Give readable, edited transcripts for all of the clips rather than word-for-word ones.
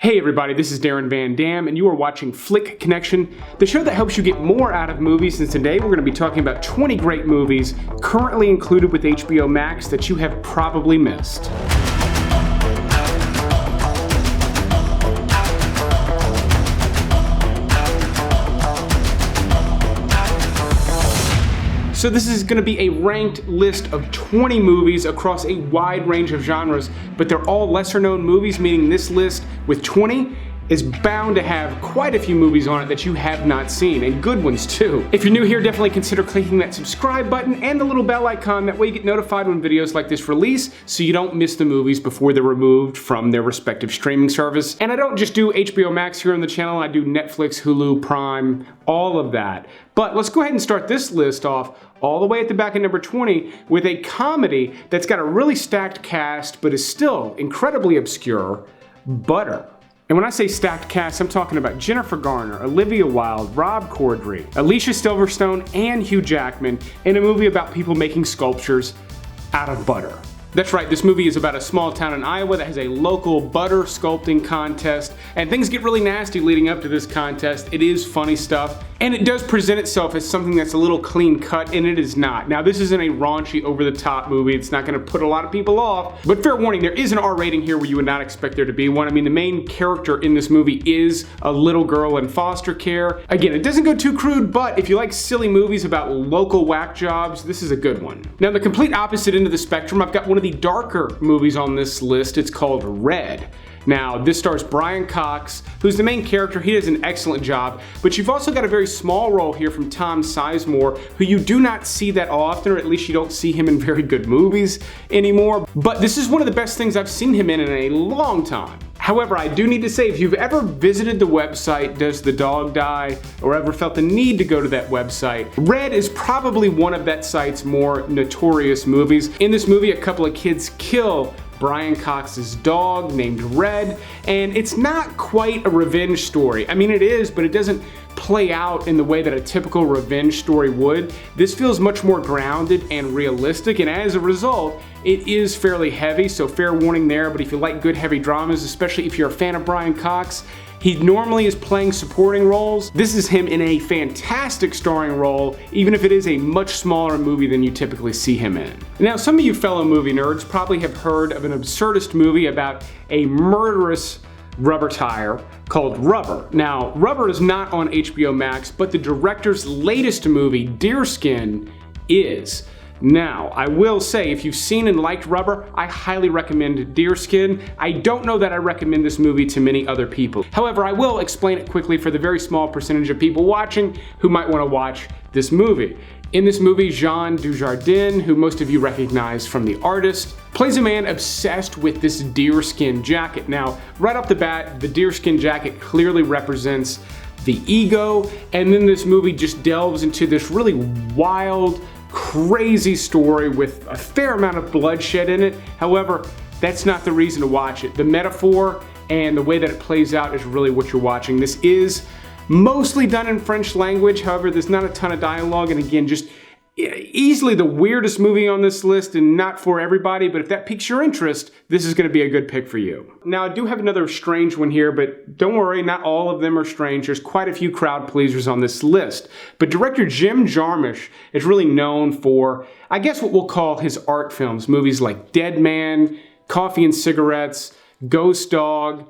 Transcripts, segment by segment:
Hey everybody, this is Darren Van Dam, and you are watching Flick Connection, the show that helps you get more out of movies, and today we're going to be talking about 20 great movies currently included with HBO Max that you have probably missed. So this is going to be a ranked list of 20 movies across a wide range of genres, but they're all lesser known movies, meaning this list with 20 is bound to have quite a few movies on it that you have not seen, and good ones too. If you're new here, definitely consider clicking that subscribe button and the little bell icon. That way you get notified when videos like this release, so you don't miss the movies before they're removed from their respective streaming service. And I don't just do HBO Max here on the channel, I do Netflix, Hulu, Prime, all of that. But let's go ahead and start this list off all the way at the back of number 20 with a comedy that's got a really stacked cast but is still incredibly obscure, Butter. And when I say stacked cast, I'm talking about Jennifer Garner, Olivia Wilde, Rob Corddry, Alicia Silverstone, and Hugh Jackman in a movie about people making sculptures out of butter. That's right, this movie is about a small town in Iowa that has a local butter sculpting contest, and things get really nasty leading up to this contest. It is funny stuff, and it does present itself as something that's a little clean cut, and it is not. Now, this isn't a raunchy, over-the-top movie. It's not going to put a lot of people off, but fair warning, there is an R rating here where you would not expect there to be one. I mean, the main character in this movie is a little girl in foster care. Again, it doesn't go too crude, but if you like silly movies about local whack jobs, this is a good one. Now, the complete opposite end of the spectrum, I've got one of the darker movies on this list. It's called Red. Now, this stars Brian Cox, who's the main character. He does an excellent job, but you've also got a very small role here from Tom Sizemore, who you do not see that often, or at least you don't see him in very good movies anymore. But this is one of the best things I've seen him in a long time. However, I do need to say, if you've ever visited the website Does the Dog Die, or ever felt the need to go to that website, Red is probably one of that site's more notorious movies. In this movie, a couple of kids kill Brian Cox's dog named Red, and it's not quite a revenge story. I mean, it is, but it doesn't play out in the way that a typical revenge story would. This feels much more grounded and realistic, and as a result, it is fairly heavy, so fair warning there. But if you like good heavy dramas, especially if you're a fan of Brian Cox, he normally is playing supporting roles. This is him in a fantastic starring role, even if it is a much smaller movie than you typically see him in. Now, some of you fellow movie nerds probably have heard of an absurdist movie about a murderous rubber tire called Rubber. Now, Rubber is not on HBO Max, but the director's latest movie, Deerskin, is. Now, I will say, if you've seen and liked Rubber, I highly recommend Deerskin. I don't know that I recommend this movie to many other people. However, I will explain it quickly for the very small percentage of people watching who might want to watch this movie. In this movie, Jean Dujardin, who most of you recognize from The Artist, plays a man obsessed with this deerskin jacket. Now, right off the bat, the deerskin jacket clearly represents the ego, and then this movie just delves into this really wild, crazy story with a fair amount of bloodshed in it. However, that's not the reason to watch it. The metaphor and the way that it plays out is really what you're watching. This is mostly done in French language. However, there's not a ton of dialogue, and again, just easily the weirdest movie on this list, and not for everybody, but if that piques your interest, this is going to be a good pick for you. Now, I do have another strange one here, but don't worry, not all of them are strange. There's quite a few crowd pleasers on this list. But director Jim Jarmusch is really known for, I guess, what we'll call his art films. Movies like Dead Man, Coffee and Cigarettes, Ghost Dog,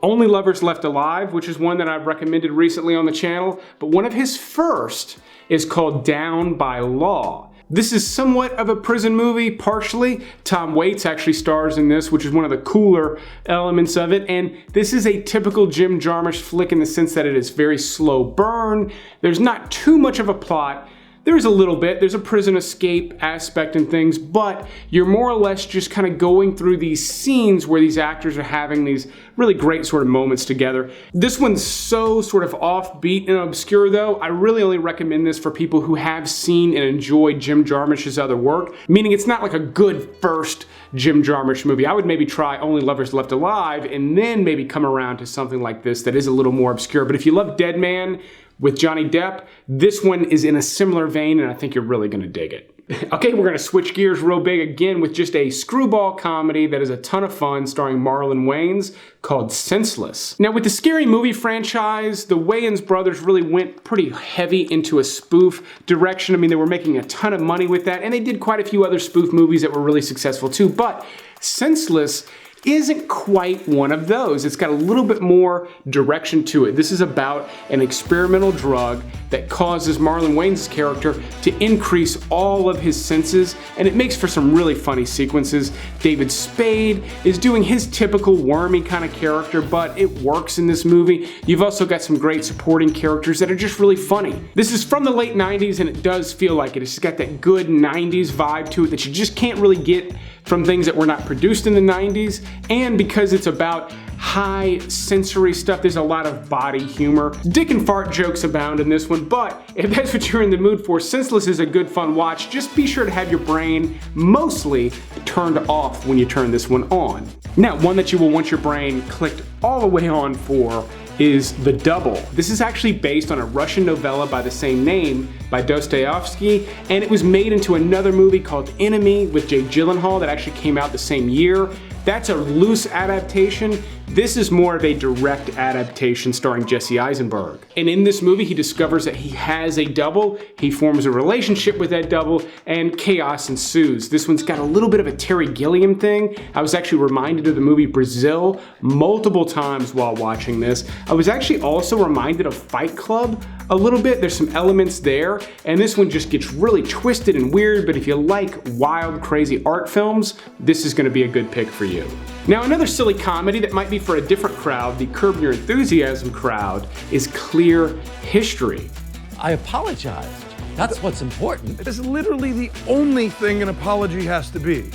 Only Lovers Left Alive, which is one that I've recommended recently on the channel, but one of his first is called Down by Law. This is somewhat of a prison movie, partially. Tom Waits actually stars in this, which is one of the cooler elements of it, and this is a typical Jim Jarmusch flick in the sense that it is very slow burn. There's not too much of a plot. There's a little bit, there's a prison escape aspect and things, but you're more or less just kind of going through these scenes where these actors are having these really great sort of moments together. This one's so sort of offbeat and obscure though. I really only recommend this for people who have seen and enjoyed Jim Jarmusch's other work, meaning it's not like a good first Jim Jarmusch movie. I would maybe try Only Lovers Left Alive and then maybe come around to something like this that is a little more obscure. But if you love Dead Man with Johnny Depp, this one is in a similar vein, and I think you're really going to dig it. Okay, we're gonna switch gears real big again with just a screwball comedy that is a ton of fun starring Marlon Wayans called Senseless. Now with the Scary Movie franchise, the Wayans brothers really went pretty heavy into a spoof direction. I mean, they were making a ton of money with that, and they did quite a few other spoof movies that were really successful too, but Senseless isn't quite one of those. It's got a little bit more direction to it. This is about an experimental drug that causes Marlon Wayans' character to increase all of his senses, and it makes for some really funny sequences. David Spade is doing his typical wormy kind of character, but it works in this movie. You've also got some great supporting characters that are just really funny. This is from the late 90s, and it does feel like it. It's got that good 90s vibe to it that you just can't really get from things that were not produced in the 90s, and because it's about high sensory stuff, there's a lot of body humor. Dick and fart jokes abound in this one, but if that's what you're in the mood for, Senseless is a good fun watch. Just be sure to have your brain mostly turned off when you turn this one on. Now, one that you will want your brain clicked all the way on for is The Double. This is actually based on a Russian novella by the same name by Dostoevsky, and it was made into another movie called Enemy with Jake Gyllenhaal that actually came out the same year. That's a loose adaptation. This is more of a direct adaptation starring Jesse Eisenberg. And in this movie, he discovers that he has a double, he forms a relationship with that double, and chaos ensues. This one's got a little bit of a Terry Gilliam thing. I was actually reminded of the movie Brazil multiple times while watching this. I was actually also reminded of Fight Club a little bit. There's some elements there, and this one just gets really twisted and weird, but if you like wild, crazy art films, this is gonna be a good pick for you. Now, another silly comedy that might be for a different crowd, the Curb Your Enthusiasm crowd, is Clear History. I apologized. That's what's important. It is literally the only thing an apology has to be,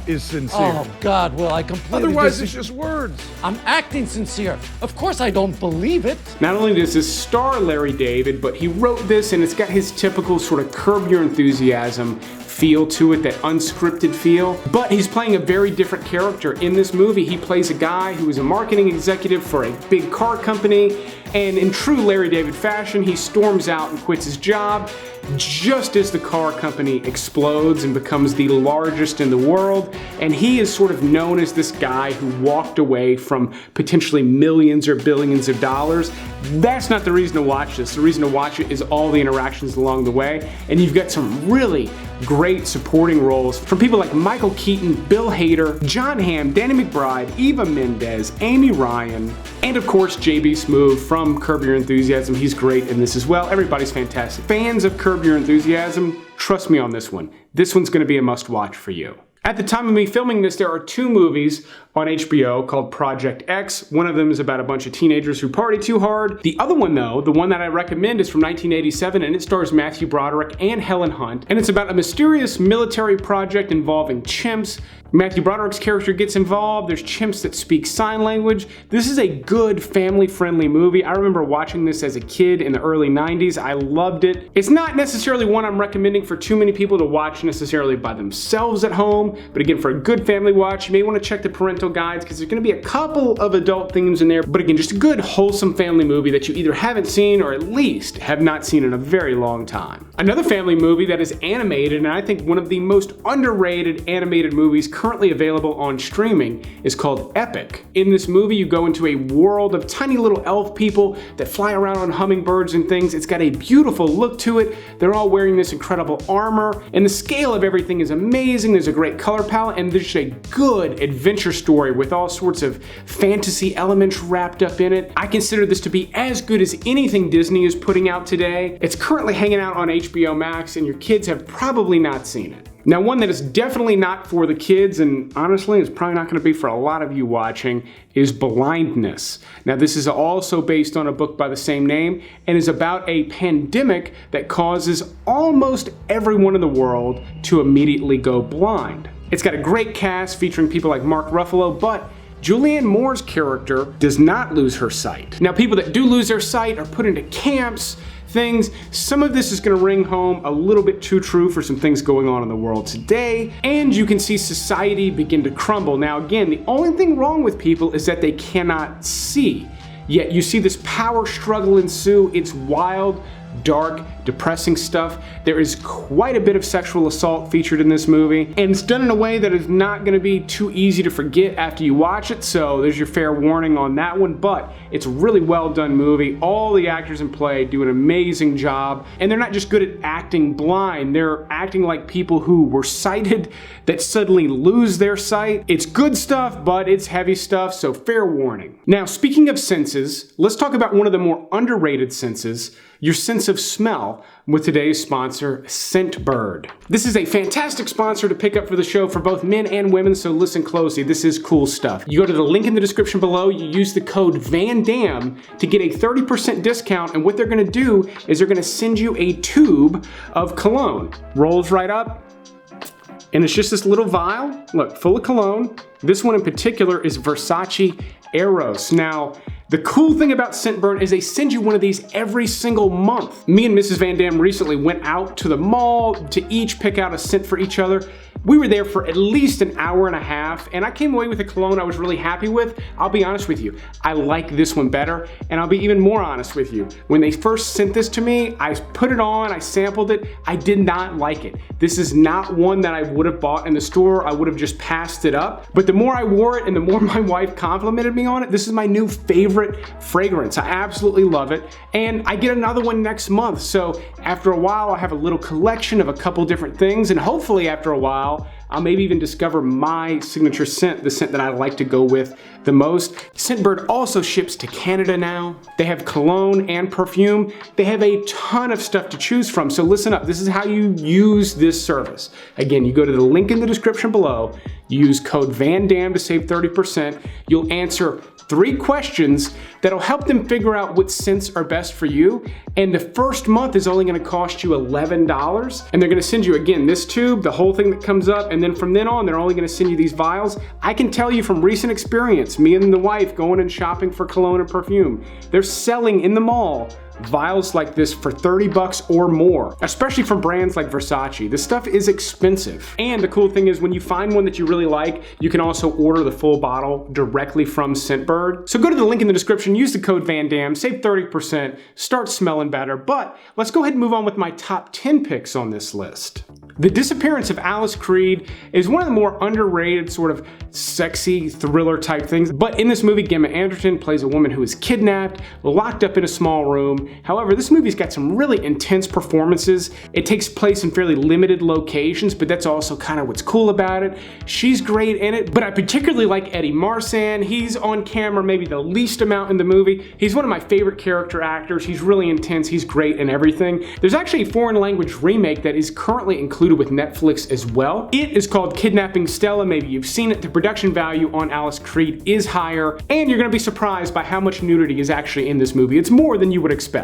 is sincere. Oh, God, well, I completely Otherwise, it's just words. I'm acting sincere. Of course I don't believe it. Not only does this star Larry David, but he wrote this and it's got his typical sort of Curb Your Enthusiasm feel to it, that unscripted feel. But he's playing a very different character in this movie. He plays a guy who is a marketing executive for a big car company, and in true Larry David fashion, he storms out and quits his job just as the car company explodes and becomes the largest in the world. And he is sort of known as this guy who walked away from potentially millions or billions of dollars. That's not the reason to watch this. The reason to watch it is all the interactions along the way. And you've got some really great supporting roles from people like Michael Keaton, Bill Hader, John Hamm, Danny McBride, Eva Mendes, Amy Ryan, and of course JB Smoove from Curb Your Enthusiasm. He's great in this as well. Everybody's fantastic. Fans of Curb Your Enthusiasm, trust me on this one. This one's gonna be a must watch for you. At the time of me filming this, there are two movies on HBO called Project X. One of them is about a bunch of teenagers who party too hard. The other one though, the one that I recommend, is from 1987 and it stars Matthew Broderick and Helen Hunt. And it's about a mysterious military project involving chimps. Matthew Broderick's character gets involved. There's chimps that speak sign language. This is a good family-friendly movie. I remember watching this as a kid in the early 90s. I loved it. It's not necessarily one I'm recommending for too many people to watch necessarily by themselves at home, but again, for a good family watch, you may want to check the parental guides because there's going to be a couple of adult themes in there, but again, just a good wholesome family movie that you either haven't seen or at least have not seen in a very long time. Another family movie that is animated, and I think one of the most underrated animated movies currently available on streaming, is called Epic. In this movie, you go into a world of tiny little elf people that fly around on hummingbirds and things. It's got a beautiful look to it. They're all wearing this incredible armor, and the scale of everything is amazing. There's a great color palette, and there's a good adventure story with all sorts of fantasy elements wrapped up in it. I consider this to be as good as anything Disney is putting out today. It's currently hanging out on HBO Max, and your kids have probably not seen it. Now, one that is definitely not for the kids, and honestly is probably not going to be for a lot of you watching, is Blindness. Now, this is also based on a book by the same name and is about a pandemic that causes almost everyone in the world to immediately go blind. It's got a great cast featuring people like Mark Ruffalo, but Julianne Moore's character does not lose her sight. Now, people that do lose their sight are put into camps, things. Some of this is going to ring home a little bit too true for some things going on in the world today, and you can see society begin to crumble. Now again, the only thing wrong with people is that they cannot see. Yet you see this power struggle ensue. It's wild, dark, depressing stuff. There is quite a bit of sexual assault featured in this movie, and it's done in a way that is not going to be too easy to forget after you watch it, so there's your fair warning on that one, but it's a really well done movie. All the actors in play do an amazing job, and they're not just good at acting blind, they're acting like people who were sighted that suddenly lose their sight. It's good stuff, but it's heavy stuff, so fair warning. Now, speaking of senses, let's talk about one of the more underrated senses, your sense of smell, with today's sponsor, Scentbird. This is a fantastic sponsor to pick up for the show for both men and women, so listen closely, this is cool stuff. You go to the link in the description below, you use the code Van Dam to get a 30% discount, and what they're gonna do is they're gonna send you a tube of cologne. Rolls right up, and it's just this little vial, look, full of cologne. This one in particular is Versace Eros. Now, the cool thing about Scentbird is they send you one of these every single month. Me and Mrs. Van Dam recently went out to the mall to each pick out a scent for each other. We were there for at least an hour and a half, and I came away with a cologne I was really happy with. I'll be honest with you, I like this one better, and I'll be even more honest with you. When they first sent this to me, I put it on, I sampled it, I did not like it. This is not one that I would have bought in the store, I would have just passed it up. But the more I wore it and the more my wife complimented me on it, this is my new favorite fragrance. I absolutely love it, and I get another one next month. So after a while, I'll have a little collection of a couple different things, and hopefully after a while, I'll maybe even discover my signature scent, the scent that I like to go with the most. Scentbird also ships to Canada now. They have cologne and perfume. They have a ton of stuff to choose from, so listen up. This is how you use this service. Again, you go to the link in the description below, you use code Van Dam to save 30%. You'll answer 3 questions that'll help them figure out what scents are best for you. And the first month is only gonna cost you $11. And they're gonna send you, again, this tube, the whole thing that comes up, and then from then on, they're only gonna send you these vials. I can tell you from recent experience, me and the wife going and shopping for cologne and perfume, they're selling in the mall vials like this for $30 or more, especially from brands like Versace. This stuff is expensive. And the cool thing is when you find one that you really like, you can also order the full bottle directly from Scentbird. So go to the link in the description, use the code Van Dam, save 30%, start smelling better. But let's go ahead and move on with my top 10 picks on this list. The disappearance of Alice Creed is one of the more underrated sort of sexy thriller type things. But in this movie, Gemma Anderton plays a woman who is kidnapped, locked up in a small room. However, this movie's got some really intense performances. It takes place in fairly limited locations, but that's also kind of what's cool about it. She's great in it, but I particularly like Eddie Marsan. He's on camera maybe the least amount in the movie. He's one of my favorite character actors. He's really intense. He's great in everything. There's actually a foreign language remake that is currently included with Netflix as well. It is called Kidnapping Stella. Maybe you've seen it. The production value on Alice Creed is higher, and you're gonna be surprised by how much nudity is actually in this movie. It's more than you would expect.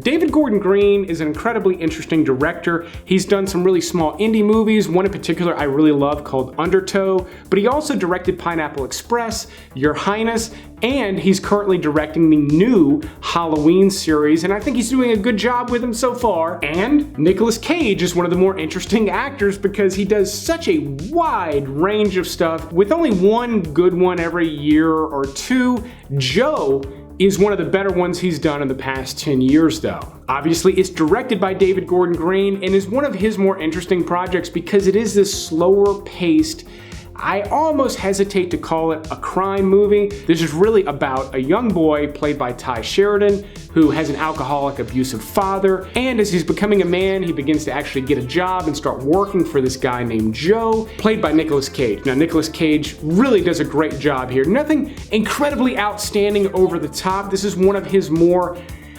David Gordon Green is an incredibly interesting director. He's done some really small indie movies, one in particular I really love called Undertow, but he also directed Pineapple Express, Your Highness, and he's currently directing the new Halloween series, and I think he's doing a good job with him so far. And Nicolas Cage is one of the more interesting actors because he does such a wide range of stuff with only one good one every year or two. Joe is one of the better ones he's done in the past 10 years though. Obviously, it's directed by David Gordon Green and is one of his more interesting projects because it is this slower paced, I almost hesitate to call it a crime movie. This is really about a young boy played by Ty Sheridan who has an alcoholic, abusive father, and as he's becoming a man, he begins to actually get a job and start working for this guy named Joe, played by Nicolas Cage. Now, Nicolas Cage really does a great job here. Nothing incredibly outstanding over the top. This is one of his more,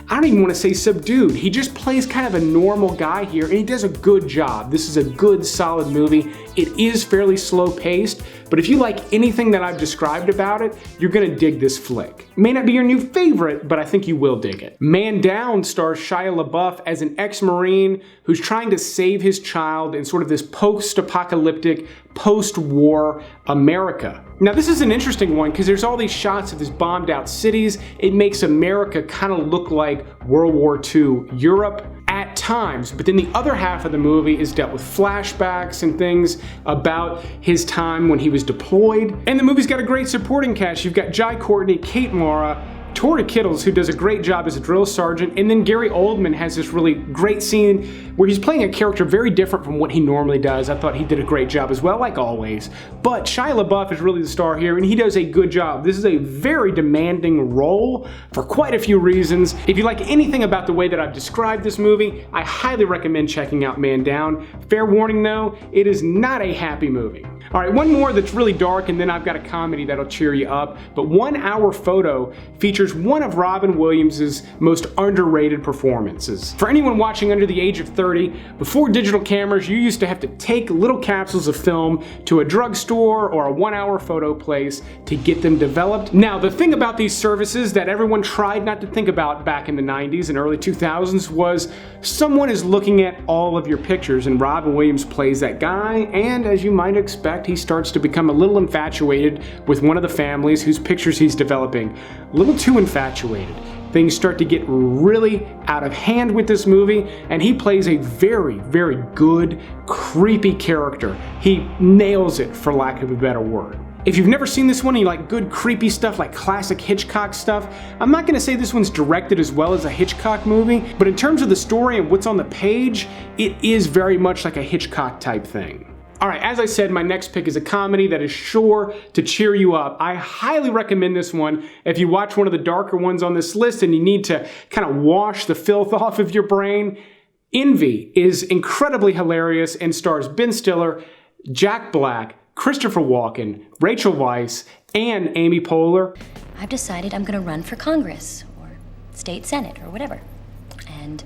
I don't even want to say subdued. He just plays kind of a normal guy here, and he does a good job. This is a good, solid movie. It is fairly slow paced, but if you like anything that I've described about it, you're gonna dig this flick. It may not be your new favorite, but I think you will dig it. Man Down stars Shia LaBeouf as an ex-Marine who's trying to save his child in sort of this post-apocalyptic, post-war America. Now this is an interesting one because there's all these shots of these bombed out cities. It makes America kind of look like World War II Europe at times, but then the other half of the movie is dealt with flashbacks and things about his time when he was deployed. And the movie's got a great supporting cast. You've got Jai Courtney, Kate Mara, Tori Kittles, who does a great job as a drill sergeant, and then Gary Oldman has this really great scene where he's playing a character very different from what he normally does. I thought he did a great job as well, like always. But Shia LaBeouf is really the star here, and he does a good job. This is a very demanding role for quite a few reasons. If you like anything about the way that I've described this movie, I highly recommend checking out Man Down. Fair warning though, it is not a happy movie. Alright, one more that's really dark, and then I've got a comedy that'll cheer you up. But 1 Hour Photo features one of Robin Williams' most underrated performances. For anyone watching under the age of 30, before digital cameras, you used to have to take little capsules of film to a drugstore or a 1 Hour Photo place to get them developed. Now, the thing about these services that everyone tried not to think about back in the 90s and early 2000s was someone is looking at all of your pictures, and Robin Williams plays that guy, and as you might expect, he starts to become a little infatuated with one of the families whose pictures he's developing. A little too infatuated. Things start to get really out of hand with this movie, and he plays a very, very good, creepy character. He nails it, for lack of a better word. If you've never seen this one and you like good creepy stuff like classic Hitchcock stuff, I'm not gonna say this one's directed as well as a Hitchcock movie, but in terms of the story and what's on the page, it is very much like a Hitchcock type thing. Alright, as I said, my next pick is a comedy that is sure to cheer you up. I highly recommend this one if you watch one of the darker ones on this list and you need to kind of wash the filth off of your brain. Envy is incredibly hilarious and stars Ben Stiller, Jack Black, Christopher Walken, Rachel Weisz, and Amy Poehler. I've decided I'm gonna run for Congress or state senate or whatever. And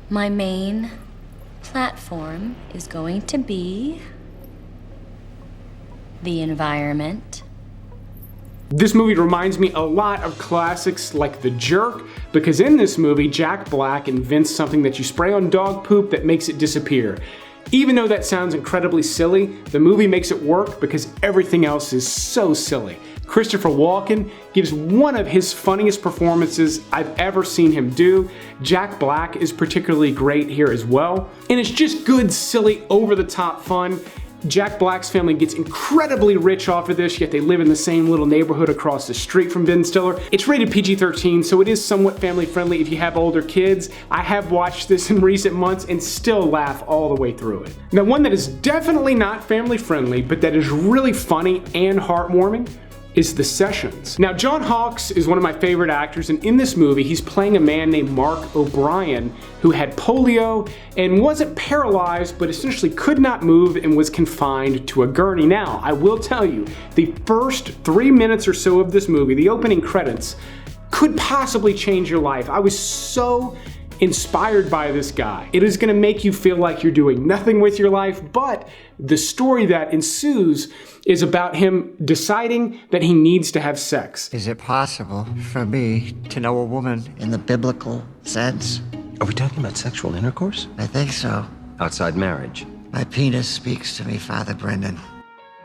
my main platform is going to be the environment. This movie reminds me a lot of classics like The Jerk, because in this movie, Jack Black invents something that you spray on dog poop that makes it disappear. Even though that sounds incredibly silly, the movie makes it work because everything else is so silly. Christopher Walken gives one of his funniest performances I've ever seen him do. Jack Black is particularly great here as well. And it's just good, silly, over-the-top fun. Jack Black's family gets incredibly rich off of this, yet they live in the same little neighborhood across the street from Ben Stiller. It's rated PG-13, so it is somewhat family friendly if you have older kids. I have watched this in recent months and still laugh all the way through it. Now, one that is definitely not family friendly, but that is really funny and heartwarming, is The Sessions. Now, John Hawkes is one of my favorite actors, and in this movie, he's playing a man named Mark O'Brien who had polio and wasn't paralyzed, but essentially could not move and was confined to a gurney. Now, I will tell you, the first 3 minutes or so of this movie, the opening credits, could possibly change your life. I was so inspired by this guy. It is gonna make you feel like you're doing nothing with your life, but the story that ensues is about him deciding that he needs to have sex. Is it possible for me to know a woman in the biblical sense? Are we talking about sexual intercourse? I think so. Outside marriage? My penis speaks to me, Father Brendan.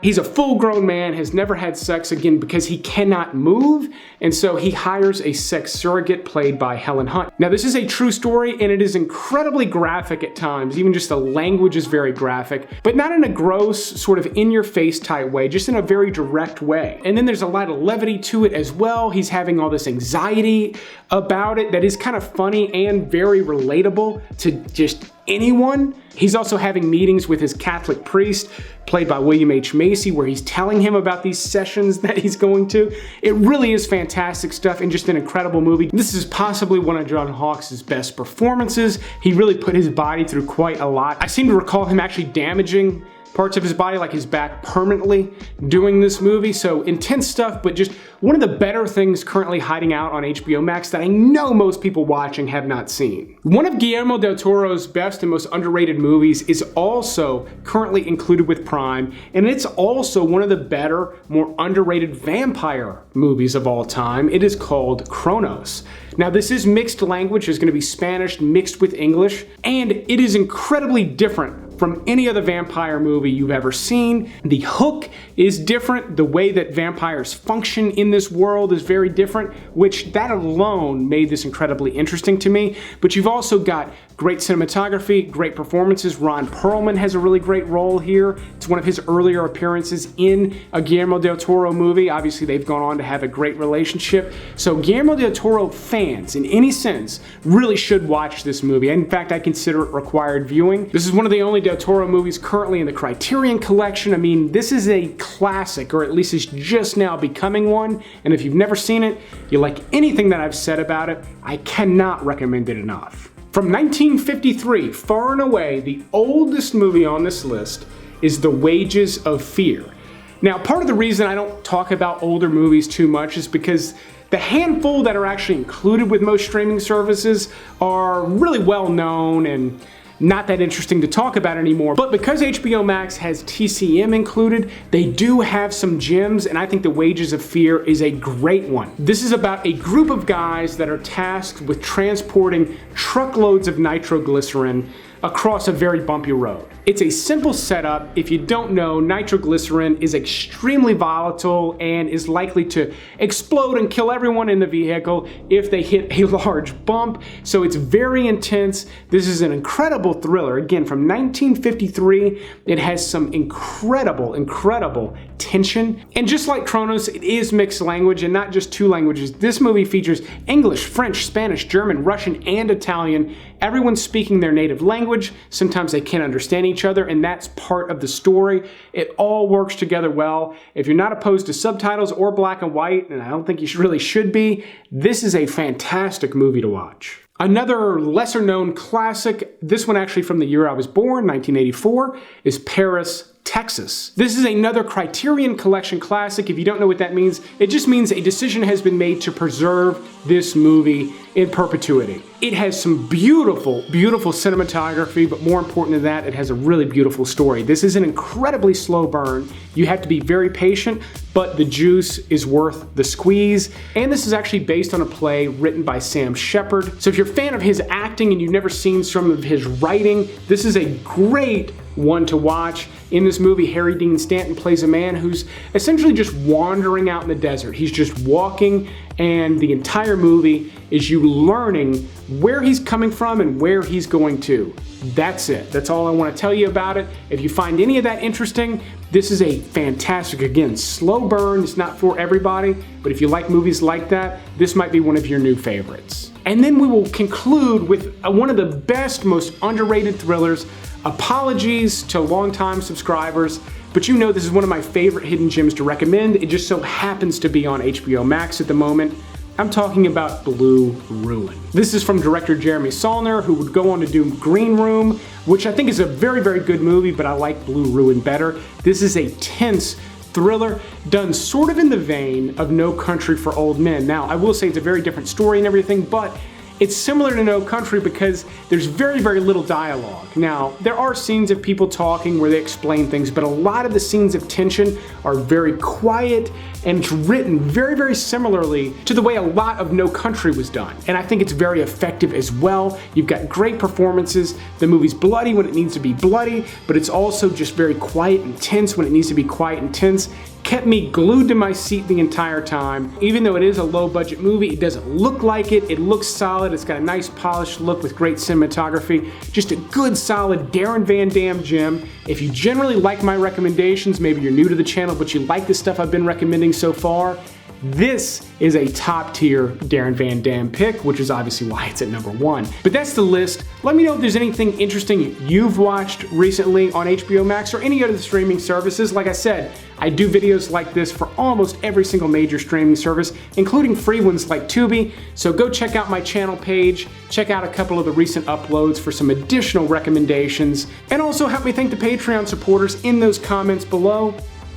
He's a full-grown man, has never had sex again because he cannot move, and so he hires a sex surrogate played by Helen Hunt. Now, this is a true story, and it is incredibly graphic at times. Even just the language is very graphic, but not in a gross, sort of in-your-face type way, just in a very direct way. And then there's a lot of levity to it as well. He's having all this anxiety about it that is kind of funny and very relatable to just anyone. He's also having meetings with his Catholic priest, played by William H. Macy, where he's telling him about these sessions that he's going to. It really is fantastic stuff and just an incredible movie. This is possibly one of John Hawkes' best performances. He really put his body through quite a lot. I seem to recall him actually damaging parts of his body, like his back, permanently doing this movie. So intense stuff, but just one of the better things currently hiding out on HBO Max that I know most people watching have not seen. One of Guillermo del Toro's best and most underrated movies is also currently included with Prime, and it's also one of the better, more underrated vampire movies of all time. It is called Cronos. Now, this is mixed language. There's going to be Spanish mixed with English, and it is incredibly different from any other vampire movie you've ever seen. The hook is different. The way that vampires function in this world is very different, which that alone made this incredibly interesting to me. But you've also got Great cinematography, great performances. Ron Perlman has a really great role here. It's one of his earlier appearances in a Guillermo del Toro movie. Obviously, they've gone on to have a great relationship. So Guillermo del Toro fans, in any sense, really should watch this movie. In fact, I consider it required viewing. This is one of the only del Toro movies currently in the Criterion Collection. I mean, this is a classic, or at least it's just now becoming one. And if you've never seen it, you like anything that I've said about it, I cannot recommend it enough. From 1953, far and away, the oldest movie on this list is The Wages of Fear. Now, part of the reason I don't talk about older movies too much is because the handful that are actually included with most streaming services are really well known and not that interesting to talk about anymore. But because HBO Max has TCM included, they do have some gems, and I think The Wages of Fear is a great one. This is about a group of guys that are tasked with transporting truckloads of nitroglycerin across a very bumpy road. It's a simple setup. If you don't know, nitroglycerin is extremely volatile and is likely to explode and kill everyone in the vehicle if they hit a large bump. So it's very intense. This is an incredible thriller. Again, from 1953, it has some incredible tension. And just like Chronos, it is mixed language and not just two languages. This movie features English, French, Spanish, German, Russian, and Italian. Everyone's speaking their native language. Sometimes they can't understand each other, and that's part of the story. It all works together well. If you're not opposed to subtitles or black and white, and I don't think you really should be, this is a fantastic movie to watch. Another lesser known classic, this one actually from the year I was born, 1984, is Paris, Texas. This is another Criterion Collection classic. If you don't know what that means, it just means a decision has been made to preserve this movie in perpetuity. It has some beautiful cinematography, but more important than that, it has a really beautiful story. This is an incredibly slow burn. You have to be very patient, but the juice is worth the squeeze. And this is actually based on a play written by Sam Shepard. So if you're a fan of his acting and you've never seen some of his writing, this is a great one to watch. In this movie, Harry Dean Stanton plays a man who's essentially just wandering out in the desert. He's just walking, and the entire movie is you learning where he's coming from and where he's going to. That's it. That's all I want to tell you about it. If you find any of that interesting, this is a fantastic, again, slow burn. It's not for everybody, but if you like movies like that, this might be one of your new favorites. And then we will conclude with one of the best, most underrated thrillers. Apologies to longtime subscribers, but you know this is one of my favorite hidden gems to recommend. It just so happens to be on HBO Max at the moment. I'm talking about Blue Ruin. This is from director Jeremy Saulnier, who would go on to do Green Room, which I think is a very good movie, but I like Blue Ruin better. This is a tense thriller done sort of in the vein of No Country for Old Men. Now, I will say it's a very different story and everything, but it's similar to No Country because there's very little dialogue. Now, there are scenes of people talking where they explain things, but a lot of the scenes of tension are very quiet, and it's written very similarly to the way a lot of No Country was done. And I think it's very effective as well. You've got great performances. The movie's bloody when it needs to be bloody, but it's also just very quiet and tense when it needs to be quiet and tense. Kept me glued to my seat the entire time. Even though it is a low budget movie, it doesn't look like it. It looks solid. It's got a nice polished look with great cinematography. Just a good solid Darren Van Dam gem. If you generally like my recommendations, maybe you're new to the channel, but you like the stuff I've been recommending so far, this is a top tier Darren Van Dam pick, which is obviously why it's at number 1. But that's the list. Let me know if there's anything interesting you've watched recently on HBO Max or any other streaming services. Like I said, I do videos like this for almost every single major streaming service, including free ones like Tubi. So go check out my channel page, check out a couple of the recent uploads for some additional recommendations, and also help me thank the Patreon supporters in those comments below.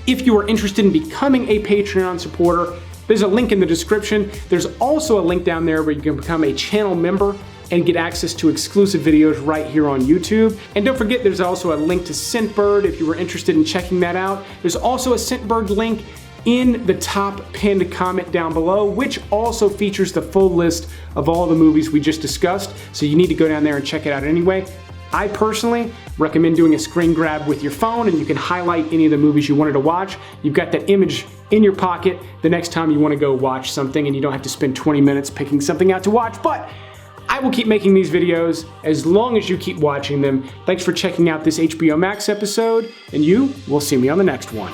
If you are interested in becoming a Patreon supporter, there's a link in the description. There's also a link down there where you can become a channel member and get access to exclusive videos right here on YouTube. And don't forget, there's also a link to Scentbird if you were interested in checking that out. There's also a Scentbird link in the top pinned comment down below, which also features the full list of all the movies we just discussed. So you need to go down there and check it out anyway. I personally recommend doing a screen grab with your phone, and you can highlight any of the movies you wanted to watch. You've got that image in your pocket the next time you want to go watch something, and you don't have to spend 20 minutes picking something out to watch. But I will keep making these videos as long as you keep watching them. Thanks for checking out this HBO Max episode, and you will see me on the next one.